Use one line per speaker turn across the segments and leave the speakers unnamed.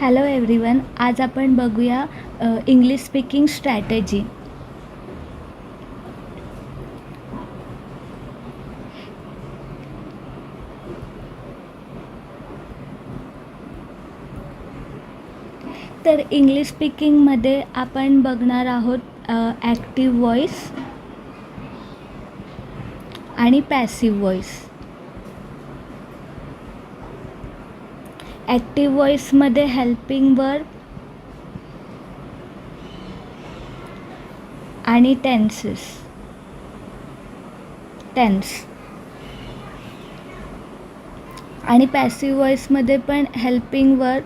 Hello everyone, आज आपण बघूया इंग्लिश स्पीकिंग स्ट्रॅटेजी. तर इंग्लिश स्पीकिंगमध्ये आपण बघणार आहोत ॲक्टिव्ह व्हॉईस आणि पॅसिव्ह व्हॉईस. ॲक्टिव्ह व्हॉईसमध्ये हेल्पिंग वर्ब आणि टेन्स. आणि पॅसिव्ह व्हॉईसमध्ये पण हेल्पिंग वर्ब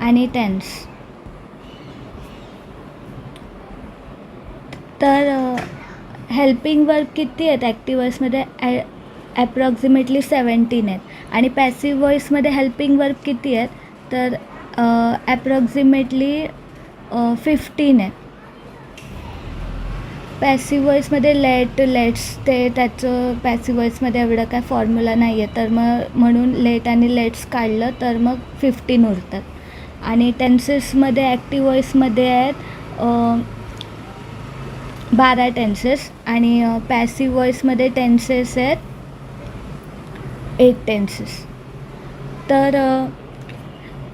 आणि टेन्स. तर हेल्पिंग वर्ब किती आहेत ॲक्टिव्ह व्हॉईसमध्ये? ॲप्रॉक्सिमेटली 17 आहेत. आणि पॅसिव्ह व्हॉईसमध्ये हेल्पिंग वर्ब किती आहेत? तर ॲप्रॉक्सिमेटली 15 आहेत. पॅसिव्ह व्हॉईसमध्ये लेट्स त्याचं पॅसिव्ह व्हॉईसमध्ये एवढं काय फॉर्म्युला नाही आहे, तर म्हणून लेट आणि लेट्स काढलं तर मग 15 उरतात. आणि टेन्सेसमध्ये ॲक्टिव्ह व्हॉईसमध्ये आहेत 12 टेन्सेस आणि पॅसिव्ह व्हॉईसमध्ये टेन्सेस आहेत 8 टेन्सेस.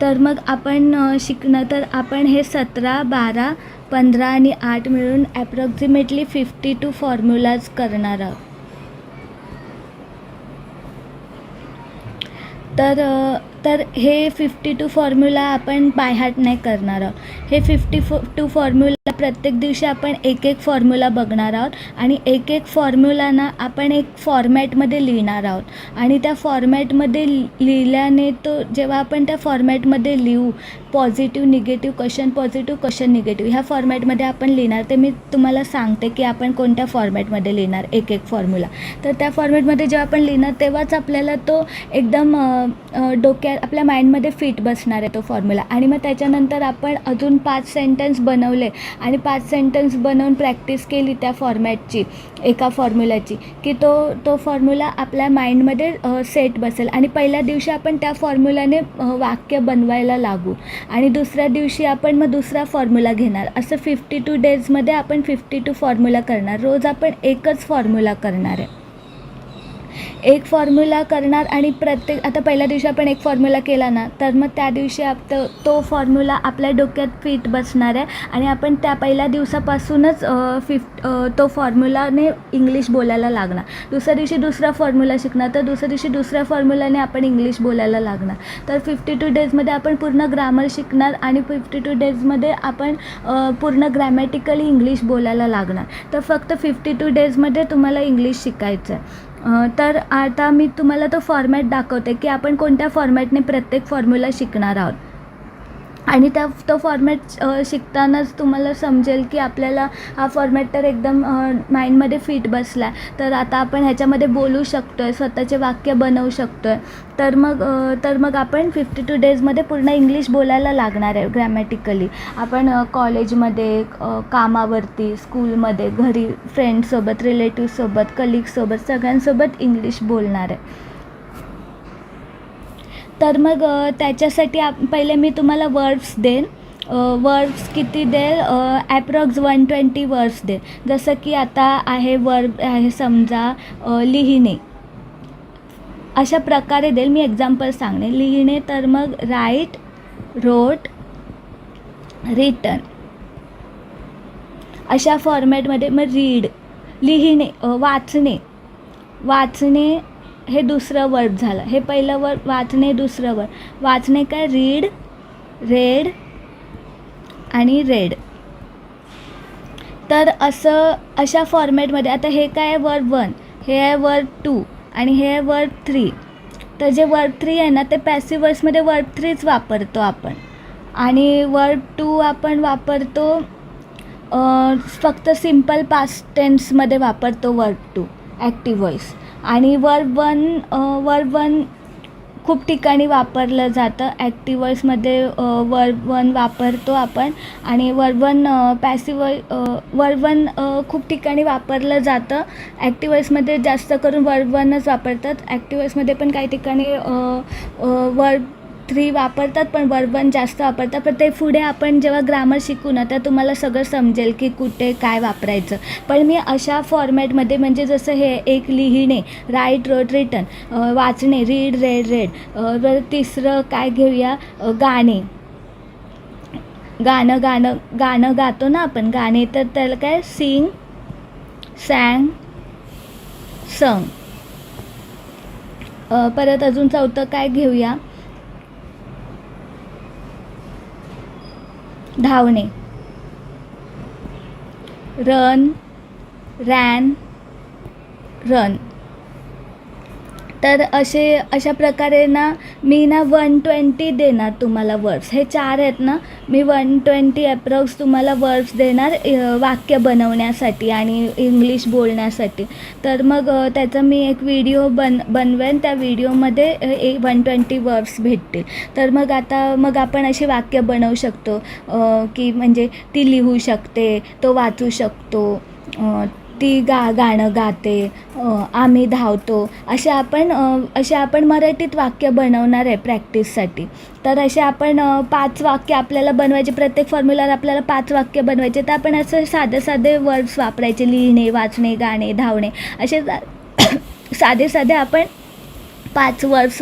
तर मग आपण शिकणं, तर आपण हे 17, 12, 15 आणि 8 मिळून ॲप्रॉक्सिमेटली 52 फॉर्म्युलाज करणार आहोत. तर हे 52 फॉर्म्युला आपण बाय हार्ट नाही करणार आहोत. हे 52 फॉर्म्युला प्रत्येक दिवशी आपण एक फॉर्म्युला बघणार आहोत आणि एक फॉर्म्युला ना आपण एक फॉर्मॅटमध्ये लिहिणार आहोत. आणि त्या फॉर्मॅटमध्ये लिहिल्याने तो जेव्हा आपण त्या फॉर्मॅटमध्ये लिहू, positive negative question, positive question negative, ह्या फॉर्मॅटमध्ये आपण लिहिणार. ते मी तुम्हाला सांगते की आपण कोणत्या फॉर्मॅटमध्ये लिहिणार एक फॉर्म्युला. तर त्या फॉर्मॅटमध्ये जेव्हा आपण लिहिणार तेव्हाच आपल्याला तो एकदम आपल्या माइंडमध्ये फिट बसणार आहे तो फॉर्म्युला. आणि मग त्याच्यानंतर आपण अजून 5 सेंटेन्स बनवले आणि 5 सेंटेन्स बनवून प्रॅक्टिस केली त्या फॉर्मॅटची, एका फॉर्म्युलाची, की तो फॉर्म्युला आपल्या माइंडमध्ये सेट बसेल. आणि पहिल्या दिवशी आपण त्या फॉर्म्युलाने वाक्य बनवायला लागू आणि दुसऱ्या दिवशी आपण मग दुसरा फॉर्म्युला घेणार. असं 52 डेजमध्ये आपण 52 फॉर्म्युला करणार. रोज आपण एकच फॉर्म्युला करणार आहे. एक फॉर्म्युला करणार आणि आता पहिल्या दिवशी आपण एक फॉर्म्युला केला ना, तर मग त्या दिवशी तो फॉर्म्युला आपल्या डोक्यात फिट बसणार आहे आणि आपण त्या पहिल्या दिवसापासूनच तो फॉर्म्युलाने इंग्लिश बोलायला लागणार. दुसऱ्या दिवशी दुसरा फॉर्म्युला शिकणार, तर दुसऱ्या दिवशी दुसऱ्या फॉर्म्युलाने आपण इंग्लिश बोलायला लागणार. तर 52 डेजमध्ये आपण पूर्ण ग्रामर शिकणार आणि 52 डेजमध्ये आपण पूर्ण ग्रॅमॅटिकली इंग्लिश बोलायला लागणार. तर फक्त 52 डेजमध्ये तुम्हाला इंग्लिश शिकायचं आहे. तर आता मी तुम्हाला तो फॉर्मॅट दाखवते की आपण कोणत्या फॉर्मॅटने प्रत्येक फॉर्म्युला शिकणार आहोत. आणि तो फॉर्मॅट शिकतानाच तुम्हाला समजेल की आपल्याला हा फॉर्मॅट तर एकदम माइंडमध्ये फिट बसला आहे. तर आता आपण ह्याच्यामध्ये बोलू शकतो आहे, स्वतःचे वाक्य बनवू शकतो आहे. तर मग आपण 52 डेजमध्ये पूर्ण इंग्लिश बोलायला लागणार आहे ग्रॅमॅटिकली. आपण कॉलेजमध्ये, कामावरती, स्कूलमध्ये, घरी, फ्रेंड्ससोबत, रिलेटिव्हसोबत, कलिग्ससोबत, सगळ्यांसोबत इंग्लिश बोलणार आहे. तर मग त्याच्यासाठी पहिले मी तुम्हाला वर्ड्स देईन. वर्ड्स किती देईल? ॲप्रॉक्स 120 वर्ड्स देईल. जसं की आता वर्ब आहे समजा लिहिणे, अशा प्रकारे देईल. मी एक्झाम्पल सांगणे. लिहिणे, तर मग राईट, रोट, रिटन, अशा फॉर्मॅटमध्ये. मग रीड, लिहिणे, वाचणे हे दुसरं वर्ड झालं. हे पहिलं वर्ड वाचणे, दुसरं वर्ड वाचणे काय? रीड, रेड आणि रेड. तर अशा फॉर्मॅटमध्ये आता हे काय आहे? वर्ब 1, हे आहे वर्ब 2 आणि हे आहे वर्ब 3. तर जे वर्ब 3 आहे ना, ते पॅसिव्ह व्हॉईसमध्ये वर्ब 3च वापरतो आपण. आणि वर्ब 2 आपण वापरतो फक्त सिम्पल पास्ट टेन्समध्ये वापरतो वर्ब 2 ॲक्टिव्ह व्हॉईस. आणि वर्ब 1 खूप ठिकाणी वापरलं जातं. ॲक्टिव्ह वॉईसमध्ये वर्ब वन वापरतो आपण आणि वर्ब वन वर्ब वन खूप ठिकाणी वापरलं जातं. ॲक्टिव्ह वॉईसमध्ये जास्त करून वर्ब वनच वापरतात. ॲक्टिव्ह वॉईसमध्ये पण काही ठिकाणी वर्ब 3 वापरतात, पण वर्ब 1 जास्त वापरतात. पण ते पुढे आपण जेव्हा ग्रामर शिकू ना, तर तुम्हाला सगळं समजेल की कुठे काय वापरायचं. पण मी अशा फॉर्मॅटमध्ये, म्हणजे जसं हे एक लिहिणे, राईट, रोट, रिटन, वाचणे, रीड, रेड, रेड. तिसरं काय घेऊया, गाणे. गाणं गातो ना आपण, गाणे, तर त्याला काय सिंग, सॅंग, संग. परत अजून चौथं काय घेऊया, धावणे, रन, रॅन, रन. तर अशा प्रकारे ना मी ना 120 देणार तुम्हाला वर्ड्स. हे 4 आहेत ना, मी 120 अप्रॉक्स तुम्हाला वर्ड्स देणार वाक्य बनवण्यासाठी आणि इंग्लिश बोलण्यासाठी. तर मग त्याचा मी एक व्हिडिओ बनवेन. त्या व्हिडिओमध्ये 120 वर्ड्स भेटतील. तर मग आपण अशी वाक्य बनवू शकतो की म्हणजे ती लिहू शकते, तो वाचू शकतो, ती गाणं गाते, आम्ही धावतो. असे आपण मराठीत वाक्य बनवणार आहे प्रॅक्टिससाठी. तर असे आपण 5 वाक्य आपल्याला बनवायचे. प्रत्येक फॉर्म्युलावर आपल्याला 5 वाक्य बनवायचे. तर आपण असे साधे वर्ड्स वापरायचे, लिहिणे, वाचणे, गाणे, धावणे, असे साधे आपण 5 वर्ड्स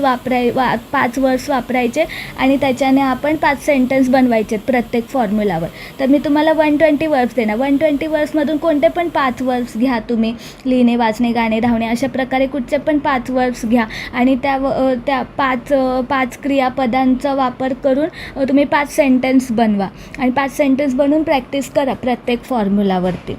वापरायचे आणि त्याच्याने आपण 5 सेंटेन्स बनवायचे प्रत्येक फॉर्म्युलावर. तर मी तुम्हाला 120 वर्ड्स देणार. 120 वर्ड्समधून कोणते पण 5 वर्ड्स घ्या तुम्ही, लिहिणे, वाचणे, गाणे, धावणे, अशा प्रकारे कुठचे पण 5 वर्ड्स घ्या आणि त्या 5 क्रियापदांचा वापर करून तुम्ही 5 सेंटेन्स बनवा आणि 5 सेंटेन्स बनवून प्रॅक्टिस करा प्रत्येक फॉर्म्युलावरती.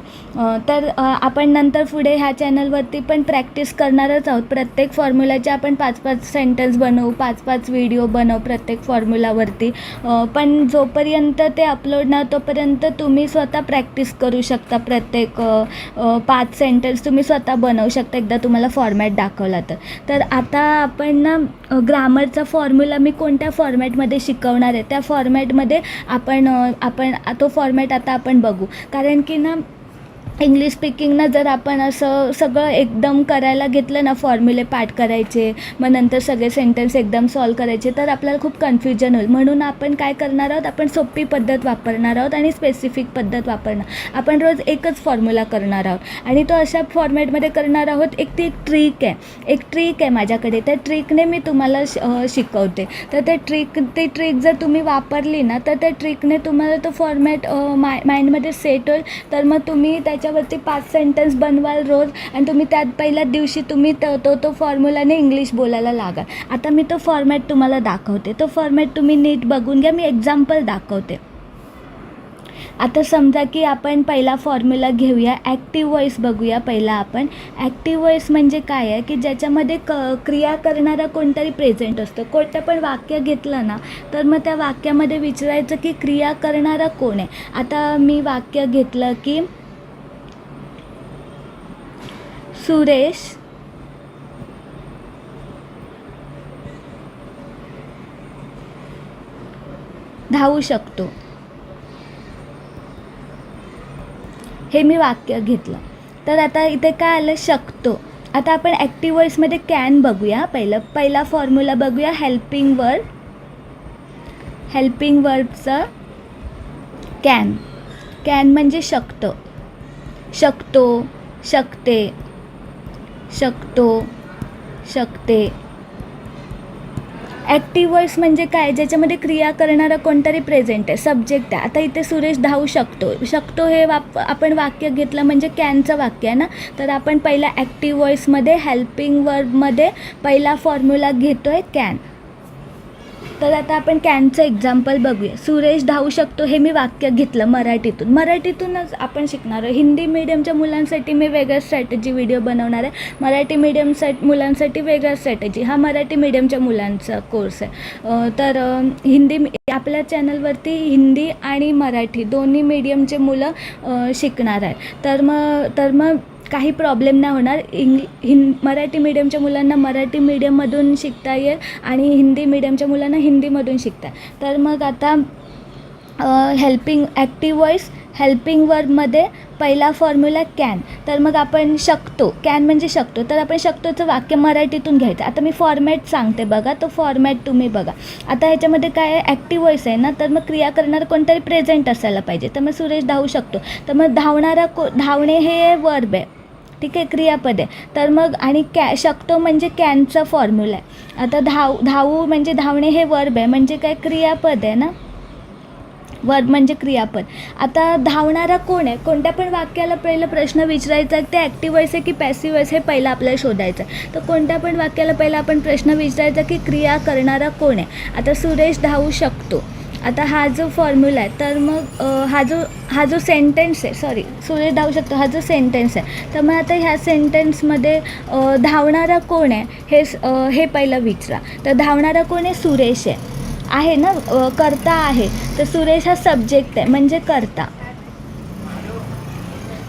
तर आपण नंतर पुढे ह्या चॅनलवरती पण प्रॅक्टिस करणारच आहोत. प्रत्येक फॉर्म्युलाचे आपण 5-5 सेंटेन्स बनवू, 5-5 व्हिडिओ बनवू प्रत्येक फॉर्म्युलावरती. पण जोपर्यंत ते अपलोड ना, तोपर्यंत तुम्ही स्वतः प्रॅक्टिस करू शकता. प्रत्येक 5 सेंटेन्स तुम्ही स्वतः बनवू शकता एकदा तुम्हाला फॉर्मॅट दाखवला तर. तर आता आपण ना ग्रामरचा फॉर्म्युला मी कोणत्या फॉर्मॅटमध्ये शिकवणार आहे, त्या फॉर्मॅटमध्ये आपण तो फॉर्मॅट आता आपण बघू. कारण की ना इंग्लिश स्पीकिंगनं जर आपण असं सगळं एकदम करायला घेतलं ना, फॉर्म्युले पाठ करायचे, मग नंतर सगळे सेंटेन्स एकदम सॉल्व करायचे, तर आपल्याला खूप कन्फ्युजन होईल. म्हणून आपण काय करणार आहोत, आपण सोपी पद्धत वापरणार आहोत आणि स्पेसिफिक पद्धत वापरणार. आपण रोज एकच फॉर्म्युला करणार आहोत आणि तो अशा फॉर्मॅटमध्ये करणार आहोत. एक ट्रिक आहे माझ्याकडे. त्या ट्रिकने मी तुम्हाला शिकवते. तर ती ट्रिक जर तुम्ही वापरली ना, तर त्या ट्रिकने तुम्हाला तो फॉर्मॅट माइंडमध्ये सेट होईल. तर मग तुम्ही त्याच्यावरती 5 सेंटेन्स बनवाल रोज आणि तुम्ही त्यात पहिल्याच दिवशी तुम्ही तो फॉर्म्युलाने इंग्लिश बोलायला लागाल. आता मी तो फॉर्मॅट तुम्हाला दाखवते. तो फॉर्मॅट तुम्ही नीट बघून घ्या. मी एक्झाम्पल दाखवते. आता समजा की आपण पहिला फॉर्म्युला घेऊया, ॲक्टिव्ह वॉईस बघूया. पहिला आपण ॲक्टिव्ह वॉईस म्हणजे काय आहे की ज्याच्यामध्ये क्रिया करणारा कोणतरी प्रेझेंट असतो. कोणतं पण वाक्य घेतलं ना, तर मग त्या वाक्यामध्ये विचारायचं की क्रिया करणारा कोण आहे. आता मी वाक्य घेतलं की सुरेश धावू शकतो. हे मी वाक्य घेतलं. तर आता इथे काय आलं, शकतो. आता आपण ॲक्टिव्ह वॉईसमध्ये कॅन बघूया. पहिला फॉर्म्युला बघूया, हेल्पिंग वर्बचं कॅन म्हणजे शकतो, शकते, शकते. ॲक्टिव्ह वॉईस म्हणजे काय, ज्याच्यामध्ये क्रिया करणारा कोणतरी प्रेझेंट आहे, सब्जेक्ट आहे. आता इथे सुरेश धावू शकतो हे आपण वाक्य घेतलं म्हणजे कॅनचं वाक्य आहे ना. तर आपण पहिला ॲक्टिव्ह वॉईसमध्ये हेल्पिंग वर्बमध्ये पहिला फॉर्म्युला घेतो आहे कॅन. तर आता आपण कॅनचं एक्झाम्पल बघूया. सुरेश धावू शकतो हे मी वाक्य घेतलं मराठीतूनच आपण शिकणार आहे. हिंदी मीडियमच्या मुलांसाठी मी वेगळ्या स्ट्रॅटेजी व्हिडिओ बनवणार आहे. मराठी मीडियम मुलांसाठी वेगळ्या स्ट्रॅटेजी. हा मराठी मीडियमच्या मुलांचा कोर्स आहे. तर आपल्या चॅनलवरती हिंदी आणि मराठी दोन्ही मीडियमचे मुलं शिकणार आहे. तर मग काही प्रॉब्लेम नाही होणार. मराठी मीडियमच्या मुलांना मराठी मीडियममधून शिकता येईल आणि हिंदी मीडियमच्या मुलांना हिंदीमधून शिकता. तर मग आता हेल्पिंग ॲक्टिव्ह वॉईस हेल्पिंग वर्बमध्ये पहिला फॉर्म्युला कॅन. तर मग आपण शकतो, कॅन म्हणजे शकतो, तर आपण शकतोचं वाक्य मराठीतून घ्यायचं. आता मी फॉर्मॅट सांगते बघा, तो फॉर्मॅट तुम्ही बघा. आता ह्याच्यामध्ये काय आहे, ॲक्टिव्ह वॉईस आहे ना, तर मग क्रिया करणारा कोणतरी प्रेझेंट असायला पाहिजे. तर मग सुरेश धावू शकतो, तर मग धावणे हे वर्ब आहे, ठीक आहे, क्रियापद आहे. तर मग आणि शकतो म्हणजे कॅनचा फॉर्म्युला आहे. आता धावू म्हणजे धावणे हे वर्ब आहे, म्हणजे काय क्रियापद आहे ना, वर्ब म्हणजे क्रियापद. आता धावणारा कोण आहे, कोणत्या पण वाक्याला पहिलं प्रश्न विचारायचा आहे, ते ॲक्टिव्ह वॉईस आहे की पॅसिव्ह वॉईस हे पहिलं आपल्याला शोधायचं आहे. तर कोणत्या पण वाक्याला पहिला आपण प्रश्न विचारायचा की क्रिया करणारा कोण आहे. आता सुरेश धावू शकतो, आता हा जो फॉर्म्युला आहे, तर मग हा जो सेंटेन्स आहे, सुरेश धावू शकतो हा जो सेंटेन्स आहे, तर मग आता ह्या सेंटेन्समध्ये धावणारा कोण आहे हे पहिलं विचारा. तर धावणारा कोण आहे, सुरेश आहे ना, कर्ता आहे. तर सुरेश हा सब्जेक्ट आहे म्हणजे कर्ता,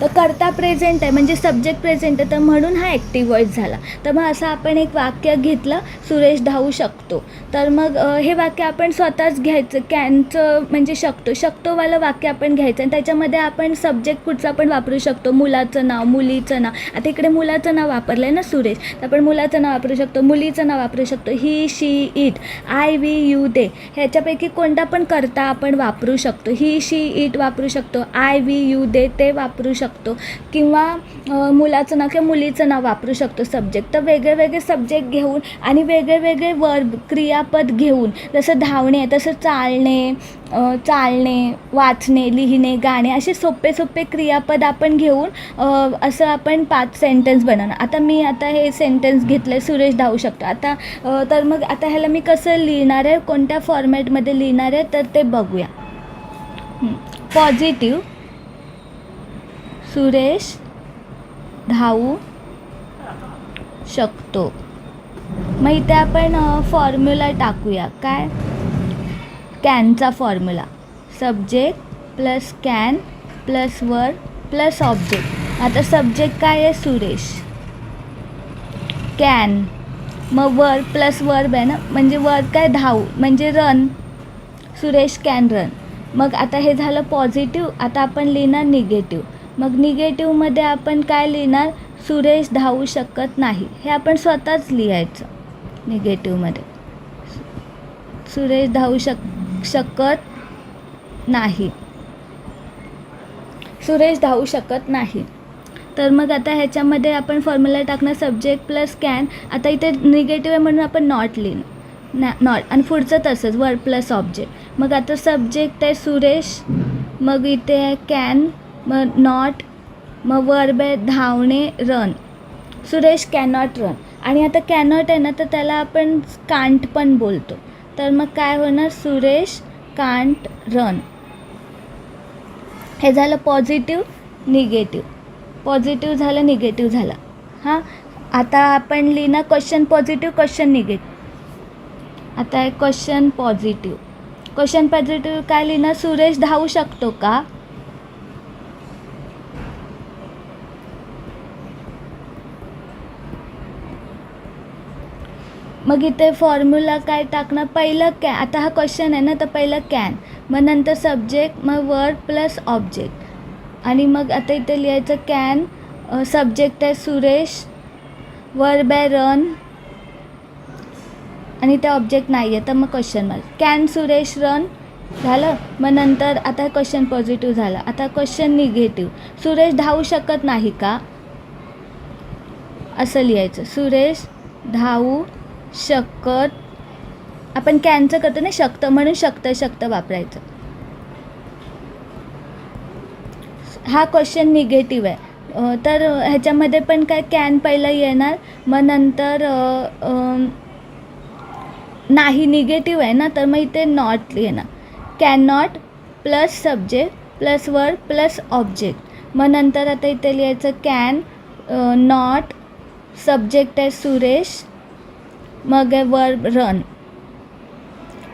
तर कर्ता प्रेझेंट आहे म्हणजे सब्जेक्ट प्रेझेंट आहे, तर म्हणून हा ॲक्टिव्ह वॉईस झाला. तर मग असं आपण एक वाक्य घेतलं, सुरेश धावू शकतो. तर मग हे वाक्य आपण स्वतःच घ्यायचं, कॅनचं म्हणजे शकतोवालं वाक्य आपण घ्यायचं आणि त्याच्यामध्ये आपण सब्जेक्ट कुठचा पण वापरू शकतो, मुलाचं नाव, मुलीचं नाव. आता इकडे मुलाचं नाव वापरलं आहे ना सुरेश, तर आपण मुलाचं नाव वापरू शकतो, मुलीचं नाव वापरू शकतो, ही, शी, इट, आय, वी, यू, दे. ह्याच्यापैकी कोणता पण कर्ता आपण वापरू शकतो. ही, शी, इट वापरू शकतो, आय, वी, यू, दे ते वापरू शकतो, किंवा मुलाचं नाव किंवा मुलीचं नाव वापरू शकतो सब्जेक्ट. तर वेगळे वेगळे सब्जेक्ट घेऊन आणि वेगळे वेगळे वर्ब क्रियापद घेऊन, जसं धावणे, तसं चालणे, वाचणे, लिहिणे, गाणे, असे सोपे क्रियापद आपण घेऊन असं आपण 5 सेंटेन्स बनवणार. आता हे सेंटेन्स घेतलं, सुरेश धावू शकतो. आता तर मग आता ह्याला मी कसं लिहिणार आहे, कोणत्या फॉर्मॅटमध्ये लिहिणार आहे, तर ते बघूया. पॉझिटिव्ह, सुरेश धावू शकतो. मग इथे आपण फॉर्म्युला टाकूया, काय, कॅनचा formula, subject plus can plus verb plus object. आता सब्जेक्ट काय आहे, सुरेश, कॅन, मग वर्ब प्लस वर्ब आहे ना, म्हणजे वर्ब काय, धावू म्हणजे रन, सुरेश कॅन रन. मग आता हे झालं पॉझिटिव्ह. आता आपण लिहिणार निगेटिव्ह. मग निगेटिव्हमध्ये आपण काय लिहिणार, सुरेश धावू शकत नाही. हे आपण स्वतःच लिहायचं निगेटिव्हमध्ये, सुरेश धावू शकत नाही, सुरेश धावू शकत नाही. तर मग आता ह्याच्यामध्ये आपण फॉर्म्युला टाकणार सब्जेक्ट प्लस कॅन. आता इथे निगेटिव्ह आहे म्हणून आपण नॉट लिहिणं, नॉट, आणि पुढचं तसंच वर्ब प्लस ऑब्जेक्ट. मग आता सब्जेक्ट आहे सुरेश, मग इथे आहे कॅन, मग नॉट, मग वर्ब आहे धावणे, रन, सुरेश कॅनॉट रन. आणि आता कॅनॉट आहे ना, तर त्याला आपण कांट पण बोलतो. तर मग काय होणार, सुरेश कांट रन. हे झालं पॉझिटिव्ह निगेटिव्ह, पॉझिटिव्ह झालं निगेटिव्ह झालं. हां, आता आपण लिहिणार क्वेश्चन पॉझिटिव्ह क्वेश्चन निगेटिव्ह. आता आहे क्वेश्चन पॉझिटिव्ह. क्वेश्चन पॉझिटिव्ह काय लिहिणार, सुरेश धावू शकतो का. मग इथे फॉर्म्युला काय टाकणार, पहिलं आता हा क्वेश्चन आहे ना, तर पहिलं कॅन, मग नंतर सब्जेक्ट, मग वर्ब प्लस ऑब्जेक्ट. आणि मग आता इथे लिहायचं कॅन, सब्जेक्ट आहे सुरेश, वर्ब आहे रन, आणि ते ऑब्जेक्ट नाही आहे, तर मग question mark, can Suresh run झालं. मग नंतर आता क्वेश्चन पॉझिटिव्ह झालं. आता क्वेश्चन निगेटिव्ह, सुरेश धावू शकत नाही का, असं लिहायचं, सुरेश धावू शकत, आपण कॅनचं करतो ना शकतं, म्हणून शकतं वापरायचं. हा क्वेश्चन निगेटिव्ह आहे, तर ह्याच्यामध्ये पण काय कॅन पहिलं येणार, मग नंतर नाही निगेटिव्ह आहे ना, तर मग इथे नॉट येणार, can not plus subject plus verb plus object. मग नंतर आता इथे लिहायचं कॅन नॉट, सब्जेक्ट आहे सुरेश, मग आहे verb run,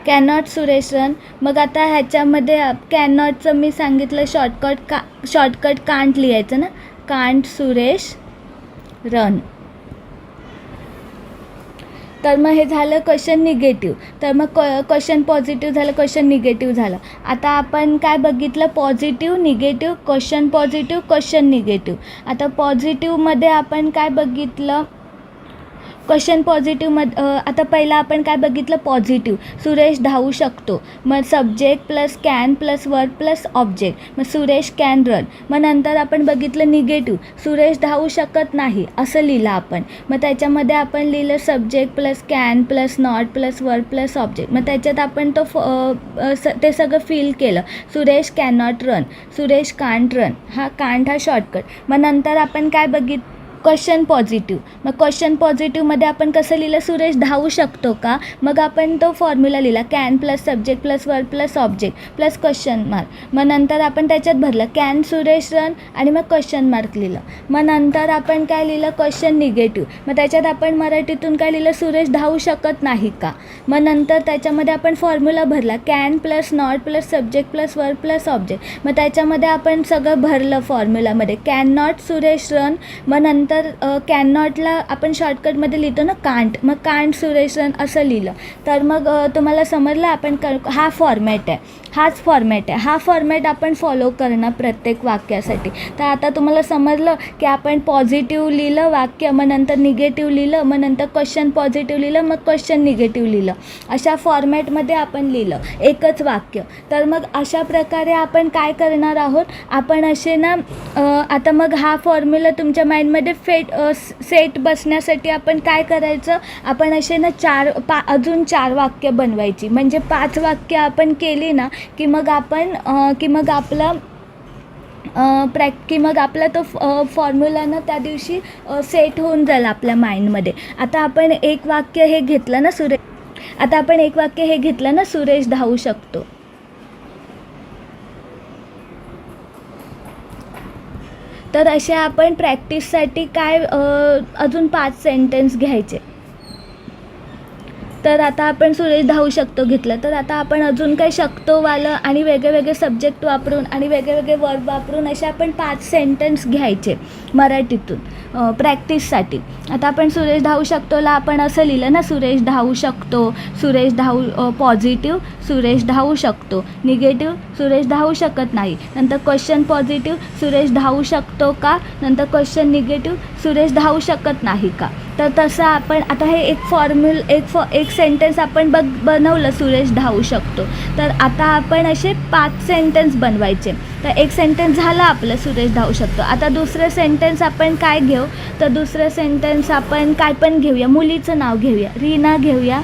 cannot Suresh run. मग आता ह्याच्यामध्ये कॅनॉटचं मी सांगितलं शॉर्टकट कांट लिहायचं ना, कांट सुरेश रन. तर मग हे झालं क्वेश्चन निगेटिव्ह. तर मग क्वेश्चन पॉझिटिव्ह झालं, क्वेश्चन निगेटिव्ह झालं. आता आपण काय बघितलं, positive, negative, question positive, question negative. आता पॉझिटिव्हमध्ये आपण काय बघितलं, क्वेश्चन पॉझिटिव्हमध्ये आता पहिला आपण काय बघितलं, पॉझिटिव्ह, सुरेश धावू शकतो. मग subject plus can plus verb plus object, मग सुरेश कॅन रन. मग नंतर आपण बघितलं निगेटिव्ह, सुरेश धावू शकत नाही असं लिहिलं आपण. मग त्याच्यामध्ये आपण लिहिलं subject plus can plus not plus verb plus object. मग त्याच्यात आपण ते सगळं फिल केलं. Suresh can not run, Suresh can't run. Can't हा शॉर्टकट. मग नंतर आपण काय बघितलं, क्वेश्चन पॉझिटिव्ह. मग क्वेश्चन पॉझिटिव्हमध्ये आपण कसं लिहिलं, सुरेश धावू शकतो का. मग आपण तो फॉर्म्युला लिहिला, can plus subject plus verb plus object plus question mark. मग नंतर आपण त्याच्यात भरलं कॅन सुरेश रन आणि मग क्वेश्चन मार्क लिहिलं. मग नंतर आपण काय लिहिलं, क्वेश्चन निगेटिव्ह. मग त्याच्यात आपण मराठीतून काय लिहिलं, सुरेश धावू शकत नाही का. मग नंतर त्याच्यामध्ये आपण फॉर्म्युला भरला, can plus not plus subject plus verb plus object. मग त्याच्यामध्ये आपण सगळं भरलं फॉर्म्युलामध्ये, कॅन नॉट सुरेश रन. मग नंतर कॅन नॉटला आपण शॉर्टकटमध्ये लिहितो ना कांट, मग कांट सुरेश रन असं लिहिलं. तर मग तुम्हाला समजलं आपण हा फॉर्मॅट आहे, हाच फॉर्मॅट आहे. हा फॉर्मॅट आपण फॉलो करणं प्रत्येक वाक्यासाठी. तर आता तुम्हाला समजलं की आपण पॉझिटिव्ह लिहिलं वाक्य, मग नंतर निगेटिव्ह लिहिलं, मग नंतर क्वेश्चन पॉझिटिव्ह लिहिलं, मग क्वेश्चन निगेटिव्ह लिहिलं. अशा फॉर्मॅटमध्ये आपण लिहिलं एकच वाक्य. तर मग अशा प्रकारे आपण काय करणार आहोत, आपण असे ना आता मग हा फॉर्म्युला तुमच्या माइंडमध्ये सेट बसण्यासाठी आपण काय करायचं, आपण असे ना अजून 4 वाक्य बनवायची. म्हणजे 5 वाक्य आपण केली ना की मग आपण आपला तो फॉर्म्युला ना त्या दिवशी सेट होऊन जाईल आपल्या माइंडमध्ये. आता आपण एक वाक्य हे घेतलं ना, सुरेश धावू शकतो. तर असे आपण प्रॅक्टिससाठी काय अजून 5 सेंटेन्स घ्यायचे. तर आता आपण सुरेश धावू शकतो घेतलं. तर आता आपण अजून काही शकतोवालं आणि वेगळे सब्जेक्ट वापरून आणि वेगळे वर्ब वापरून असे आपण 5 सेंटेन्स घ्यायचे मराठीतून प्रॅक्टिससाठी. आता आपण सुरेश धावू शकतोला आपण असं लिहिलं ना, सुरेश धावू शकतो, सुरेश धावू पॉझिटिव्ह, सुरेश धावू शकतो. निगेटिव्ह, सुरेश धावू शकत नाही. नंतर क्वेश्चन पॉझिटिव्ह, सुरेश धावू शकतो का. नंतर क्वेश्चन निगेटिव्ह, सुरेश धावू शकत नाही का. तर तसं आपण आता हे एक सेंटेन्स आपण बनवलं, सुरेश धावू शकतो. तर आता आपण असे 5 सेंटेन्स बनवायचे. तर एक सेंटेन्स झालं आपलं, सुरेश धावू शकतो. आता दुसरं सेंटेन्स आपण काय घेऊ, तर दुसरं सेंटेन्स आपण काय पण घेऊया, मुलीचं नाव घेऊया, रीना घेऊया.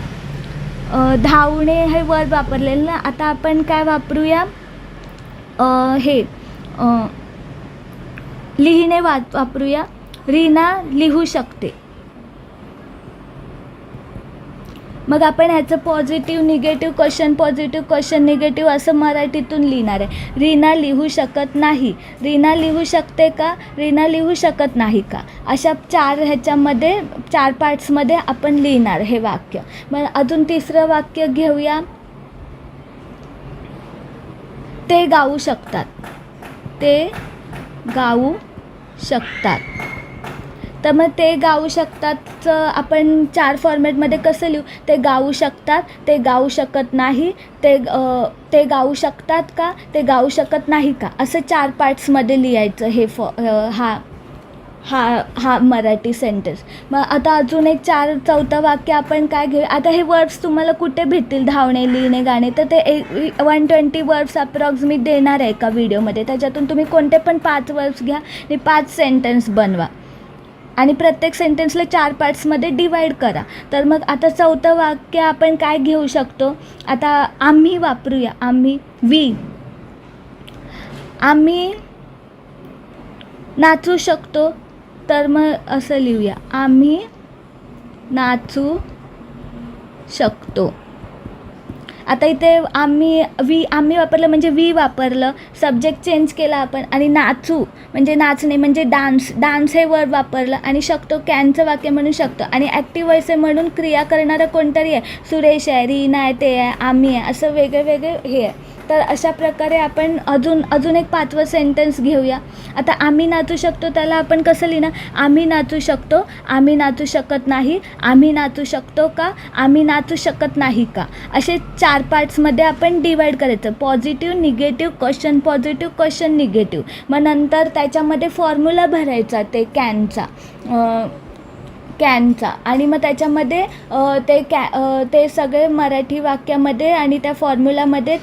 धावणे हे वर्ब वापरलेलं ना, आता आपण काय वापरूया, लिहिणे वापरूया. रीना लिहू शकते. मग आपण ह्याचं positive negative, question positive question negative असं मराठीतून लिहिणार आहे. रीना लिहू शकत नाही, रीना लिहू शकते का, रीना लिहू शकत नाही का. अशा 4 पार्ट्समध्ये आपण लिहिणार हे वाक्य. मग अजून तिसरं वाक्य घेऊया, ते गाऊ शकतात, ते गाऊ शकतात. तर मग ते गाऊ शकतातचं आपण 4 फॉर्मॅटमध्ये कसं लिहू, ते गाऊ शकतात, ते गाऊ शकत नाही, ते गाऊ शकतात का, ते गाऊ शकत नाही का, असं 4 पार्ट्समध्ये लिहायचं हे हा मराठी सेंटेन्स. मग आता अजून एक 4थं वाक्य आपण काय घेऊ. आता हे वर्ब्स तुम्हाला कुठे भेटतील, धावणे, लिहिणे, गाणे, तर ते 120 वर्ब्स अप्रॉक्स मी देणार आहे एका व्हिडिओमध्ये. त्याच्यातून तुम्ही कोणते पण 5 वर्ब्स घ्या आणि 5 सेंटेन्स बनवा आणि प्रत्येक सेंटेन्सला 4 पार्ट्समध्ये डिवाईड करा. तर मग आता 4थं वाक्य आपण काय घेऊ शकतो, आता आम्ही वापरूया, आम्ही नाचू शकतो. तर मग असं लिहूया, आम्ही नाचू शकतो. आता इथे आम्ही वापरलं म्हणजे वी वापरलं, सब्जेक्ट चेंज केला आपण आणि नाचू म्हणजे नाचणे म्हणजे डान्स हे वर्ड वापरलं आणि शकतो कॅनचं वाक्य म्हणू शकतो. आणि ॲक्टिव्ह व्हॉइस आहे म्हणून क्रिया करणारं कोणतरी आहे, सुरेश आहे, रीना आहे, ते आहे, आम्ही आहे, असं वेगळे हे आहे. तर अशा प्रकारे आपण अजून एक 5वं सेंटेन्स घेऊया. आता आम्ही नाचू शकतो त्याला आपण कसं लिहिणार? आम्ही नाचू शकतो, आम्ही नाचू शकत नाही, आम्ही नाचू शकतो का, आम्ही नाचू शकत नाही का. असे 4 पार्ट्समध्ये आपण डिवाईड करायचं. Positive, negative, question positive, question negative. मग नंतर त्याच्यामध्ये फॉर्म्युला भरायचा ते कॅनचा आणि मग त्याच्यामध्ये ते सगळे मराठी वाक्यामध्ये आणि त्या फॉर्म्युलामध्ये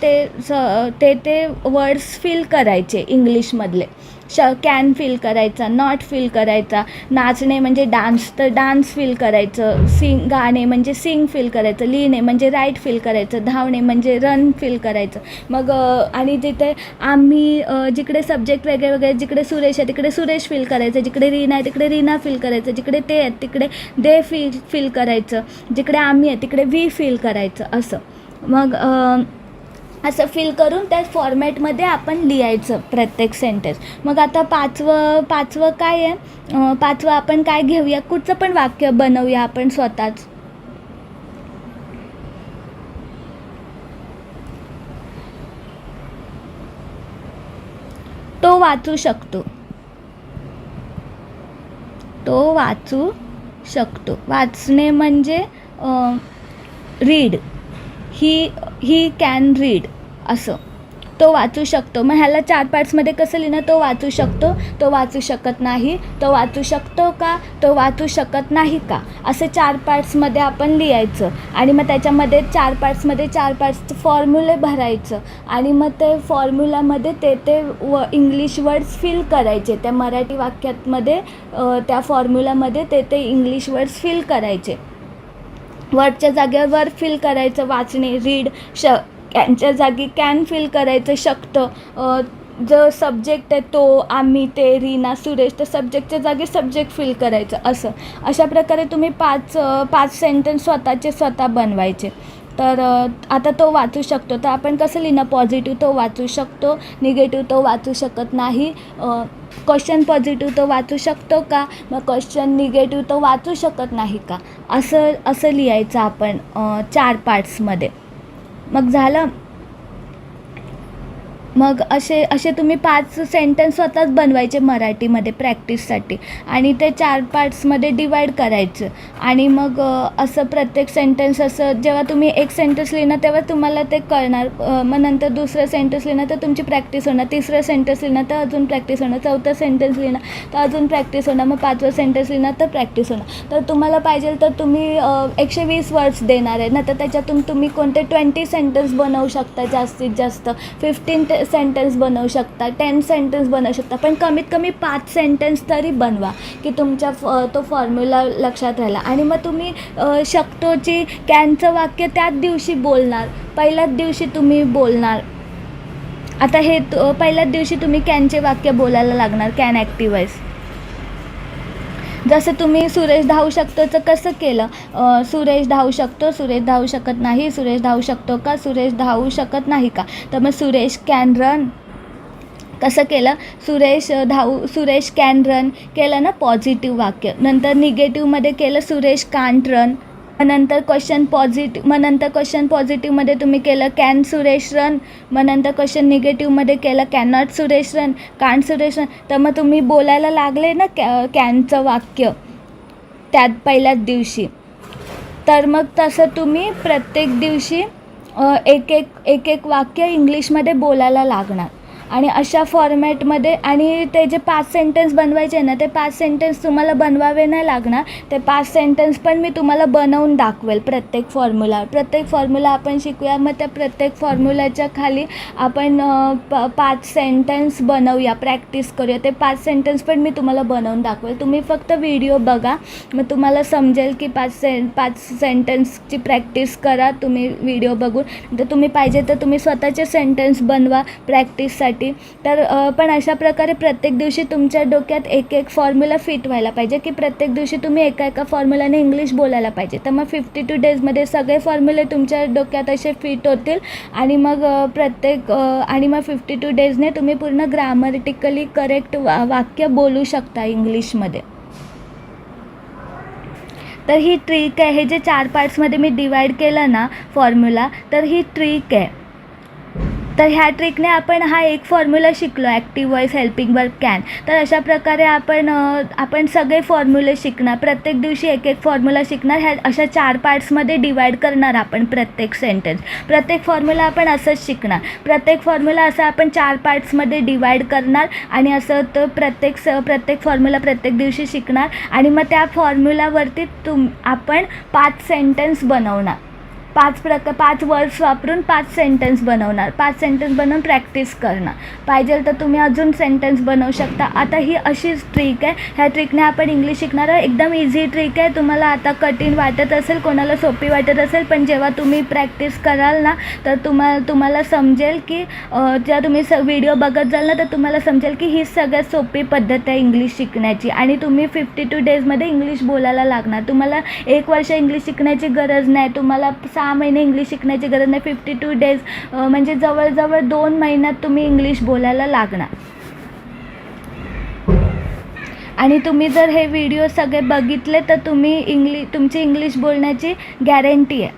ते वर्ड्स फिल करायचे इंग्लिशमधले. कॅन फिल करायचा, नॉट फिल करायचा, नाचणे म्हणजे डान्स तर डान्स फिल करायचं, गाणे म्हणजे सिंग फिल करायचं, लिहिणे म्हणजे राईट फिल करायचं, धावणे म्हणजे रन फिल करायचं. मग आणि जिथे आम्ही जिकडे सब्जेक्ट वेगळे वेगळे, जिकडे सुरेश आहे तिकडे सुरेश फिल करायचं, जिकडे रीना आहे तिकडे रीना फिल करायचं, जिकडे ते आहेत तिकडे दे फिल करायचं, जिकडे आम्ही आहे तिकडे वी फिल करायचं असं. मग असं फिल करून त्या फॉर्मॅटमध्ये आपण लिहायचं प्रत्येक सेंटेन्स. मग आता पाचवं काय आहे? 5वं आपण काय घेऊया? कुठचं पण वाक्य बनवूया आपण स्वतःच. तो वाचू शकतो, तो वाचू शकतो. वाचणे म्हणजे रीड, ही कॅन रीड असं. तो वाचू शकतो. मग ह्याला 4 पार्ट्समध्ये कसं लिहिणं? तो वाचू शकतो, तो वाचू शकत नाही, तो वाचू शकतो का, तो वाचू शकत नाही का, असे 4 पार्ट्समध्ये आपण लिहायचं. आणि मग त्याच्यामध्ये 4 पार्ट्सचे फॉर्म्युले भरायचं आणि मग ते फॉर्म्युलामध्ये ते इंग्लिश वर्ड्स फिल करायचे. त्या मराठी वाक्यामध्ये त्या फॉर्म्युलामध्ये ते इंग्लिश वर्ड्स फिल करायचे. वर्डच्या जागेवर वर्ड फिल करायचं, वाचणे रीड, कॅनच्या जागी कॅन फिल करायचं, शकतं. जो सब्जेक्ट आहे तो, आम्ही, ते, रीना, सुरेश, तर सब्जेक्टच्या जागी सब्जेक्ट फिल करायचं असं. अशा प्रकारे तुम्ही 5 सेंटेन्स स्वतः बनवायचे. तर आता तो वाचू शकतो तर आपण कसं लिहिणं? पॉझिटिव्ह तो वाचू शकतो, निगेटिव्ह तो वाचू शकत नाही, क्वेश्चन पॉझिटिव्ह तो वाचू शकतो का, मग क्वेश्चन निगेटिव्ह तो वाचू शकत नाही का, असं लिहायचं आपण 4 पार्ट्समध्ये. मग झालं. मग असे तुम्ही 5 सेंटेन्स स्वतःच बनवायचे मराठीमध्ये प्रॅक्टिससाठी आणि ते 4 पार्ट्समध्ये डिवाईड करायचं. आणि मग असं प्रत्येक सेंटेन्स असं जेव्हा तुम्ही एक सेंटेन्स लिहिणार तेव्हा तुम्हाला ते कळणार. मग नंतर दुसरं सेंटेन्स लिहिणार तर तुमची प्रॅक्टिस होणार, तिसरं सेंटेन्स लिहिणार तर अजून प्रॅक्टिस होणार, चौथं सेंटेन्स लिहिणार तर अजून प्रॅक्टिस होणार, मग 5वं सेंटेन्स लिहिणार तर प्रॅक्टिस होणार. तर तुम्हाला पाहिजे तर तुम्ही 120 वर्ड्स देणार आहे ना, तर त्याच्यातून तुम्ही कोणते 20 सेंटेन्स बनवू शकता, जास्तीत जास्त 15 सेंटेन्स बनवू शकता, 10 सेंटेन्स बनवू शकता, पण कमीत कमी 5 सेंटेन्स तरी बनवा की तुमच्या तो फॉर्म्युला लक्षात राहिला. आणि मग तुम्ही शकतोची कॅनचं वाक्य त्याच दिवशी बोलणार, पहिल्याच दिवशी तुम्ही बोलणार. आता हे पहिल्याच दिवशी तुम्ही कॅनचे वाक्य बोलायला लागणार, कॅन ॲक्टिवाइज. जसं तुम्ही सुरेश धावू शकतोचं कसं केलं? सुरेश धावू शकतो, सुरेश धावू शकत नाही, सुरेश धावू शकतो का, सुरेश धावू शकत नाही का. तर मग सुरेश कॅन रन कसं केलं? सुरेश कॅन रन केलं ना, पॉझिटिव्ह वाक्य. नंतर निगेटिव्हमध्ये केलं सुरेश कांट रन. नंतर क्वेश्चन पॉझिटिव्हमध्ये तुम्ही केलं कॅन सुरेश रन. मग नंतर क्वेश्चन निगेटिव्हमध्ये केलं can not Suresh run, can't Suresh run. तर मग तुम्ही बोलायला लागले ना कॅनचं वाक्य त्यात पहिल्याच दिवशी. तर मग तसं तुम्ही प्रत्येक दिवशी एक एक वाक्य इंग्लिशमध्ये बोलायला लागणार. आणि अशा फॉर्मॅटमध्ये. आणि ते जे 5 सेंटेन्स बनवायचे ना, ते 5 सेंटेन्स तुम्हाला बनवावे नाही लागणार. ते 5 सेंटेन्स पण मी तुम्हाला बनवून दाखवेल प्रत्येक फॉर्म्युला आपण शिकूया. मग त्या प्रत्येक फॉर्म्युल्याच्या खाली आपण 5 सेंटेन्स बनवूया, प्रॅक्टिस करूया. ते 5 सेंटेन्स पण मी तुम्हाला बनवून दाखवेल. तुम्ही फक्त व्हिडिओ बघा, मग तुम्हाला समजेल की 5 सेंटेन्सची प्रॅक्टिस करा तुम्ही व्हिडिओ बघून. तर तुम्ही पाहिजे तर तुम्ही स्वतःचे सेंटेन्स बनवा प्रॅक्टिससाठी. तर पण अशा प्रकारे प्रत्येक दिवशी तुमच्या डोक्यात एक फॉर्म्युला फिट व्हायला पाहिजे की प्रत्येक दिवशी तुम्ही एका फॉर्म्युलाने इंग्लिश बोलायला पाहिजे. तर मग 52 डेजमध्ये सगळे फॉर्म्युले तुमच्या डोक्यात असे फिट होतील. आणि मग 52 डेजने तुम्ही पूर्ण ग्रामॅटिकली करेक्ट वाक्य बोलू शकता इंग्लिशमध्ये. तर ही ट्रिक आहे. हे जे 4 पार्ट्समध्ये मी डिवाईड केलं ना फॉर्म्युला, तर ही ट्रिक आहे. तर ह्या ट्रिकने आपण हा एक फॉर्म्युला शिकलो, active voice helping verb can. तर अशा प्रकारे आपण सगळे फॉर्म्युले शिकणार. प्रत्येक दिवशी एक एक फॉर्म्युला शिकणार. ह्या अशा 4 पार्ट्समध्ये डिवाईड करणार आपण प्रत्येक सेंटेन्स. प्रत्येक फॉर्म्युला आपण असंच शिकणार. प्रत्येक फॉर्म्युला असं आपण 4 पार्ट्समध्ये डिवाईड करणार आणि असं तर प्रत्येक फॉर्म्युला प्रत्येक दिवशी शिकणार आणि मग त्या फॉर्म्युलावरती आपण 5 सेंटेन्स बनवणार. 5 वर्ड्स वापरून 5 सेंटेन्स बनवणार. 5 सेंटेन्स बनवून प्रॅक्टिस करणार. पाहिजे तर तुम्ही अजून सेंटेन्स बनवू शकता. आता ही अशीच ट्रिक आहे. ह्या ट्रिकने आपण इंग्लिश शिकणार आहे. एकदम इझी ट्रिक आहे. तुम्हाला आता कठीण वाटत असेल, कोणाला सोपी वाटत असेल, पण जेव्हा तुम्ही प्रॅक्टिस कराल ना तर तुम्हाला समजेल की जेव्हा तुम्ही व्हिडिओ बघत जाल ना तर तुम्हाला समजेल की ही सगळ्यात सोपी पद्धत आहे इंग्लिश शिकण्याची. आणि तुम्ही 52 डेजमध्ये इंग्लिश बोलायला लागणार. तुम्हाला 1 वर्ष इंग्लिश शिकण्याची गरज नाही. तुम्हाला 6 महिने इंग्लिश शिकण्याची गरज नाही. 52 डेज म्हणजे जवळजवळ 2 महिन्यात तुम्ही इंग्लिश बोलायला लागणार. आणि तुम्ही जर हे व्हिडिओ सगळे बघितले तर तुमची इंग्लिश बोलण्याची गॅरंटी आहे.